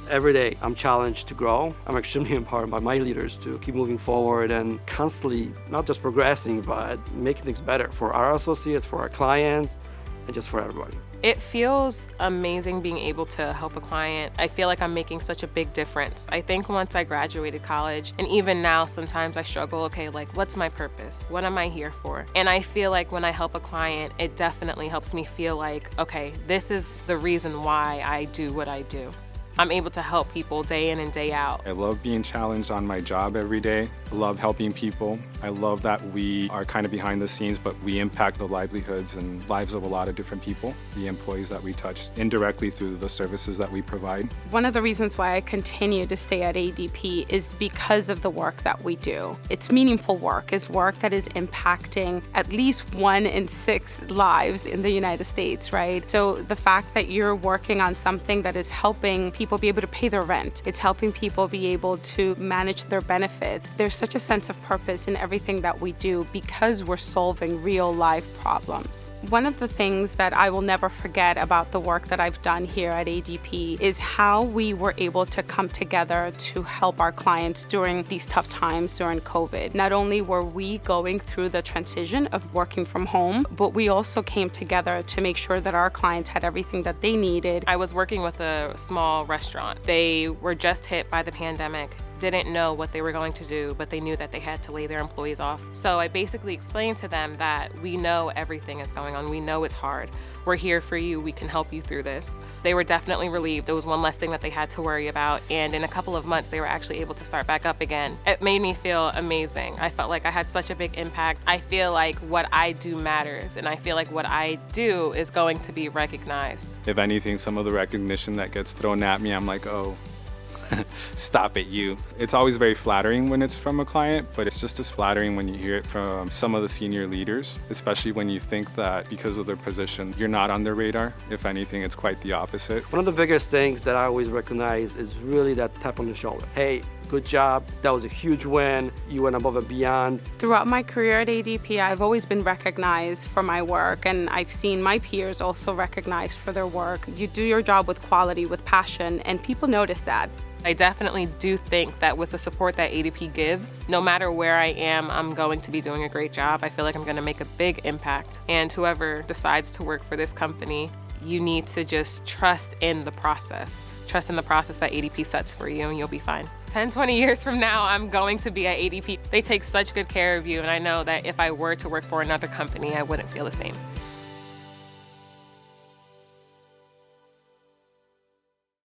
Every day I'm challenged to grow. I'm extremely empowered by my leaders to keep moving forward and constantly not just progressing, but making things better for our associates, for our clients, and just for everybody. It feels amazing being able to help a client. I feel like I'm making such a big difference. I think once I graduated college, and even now sometimes I struggle, okay, like what's my purpose? What am I here for? And I feel like when I help a client, it definitely helps me feel like, okay, this is the reason why I do what I do. I'm able to help people day in and day out. I love being challenged on my job every day. I love helping people. I love that we are kind of behind the scenes, but we impact the livelihoods and lives of a lot of different people, the employees that we touch indirectly through the services that we provide. One of the reasons why I continue to stay at ADP is because of the work that we do. It's meaningful work. It's work that is impacting at least 1 in 6 lives in the United States, right? So the fact that you're working on something that is helping people be able to pay their rent, it's helping people be able to manage their benefits. There's such a sense of purpose in everything that we do because we're solving real life problems. One of the things that I will never forget about the work that I've done here at ADP is how we were able to come together to help our clients during these tough times during COVID. Not only were we going through the transition of working from home, but we also came together to make sure that our clients had everything that they needed. I was working with a small restaurant. They were just hit by the pandemic, didn't know what they were going to do, but they knew that they had to lay their employees off. So I basically explained to them that we know everything is going on. We know it's hard. We're here for you. We can help you through this. They were definitely relieved. There was one less thing that they had to worry about. And in a couple of months, they were actually able to start back up again. It made me feel amazing. I felt like I had such a big impact. I feel like what I do matters. And I feel like what I do is going to be recognized. If anything, some of the recognition that gets thrown at me, I'm like, oh, stop it, you. It's always very flattering when it's from a client, but it's just as flattering when you hear it from some of the senior leaders, especially when you think that because of their position, you're not on their radar. If anything, it's quite the opposite. One of the biggest things that I always recognize is really that tap on the shoulder. Hey, good job. That was a huge win. You went above and beyond. Throughout my career at ADP, I've always been recognized for my work, and I've seen my peers also recognized for their work. You do your job with quality, with passion, and people notice that. I definitely do think that with the support that ADP gives, no matter where I am, I'm going to be doing a great job. I feel like I'm going to make a big impact. And whoever decides to work for this company, you need to just trust in the process. Trust in the process that ADP sets for you, and you'll be fine. 10, 20 years from now, I'm going to be at ADP. They take such good care of you, and I know that if I were to work for another company, I wouldn't feel the same.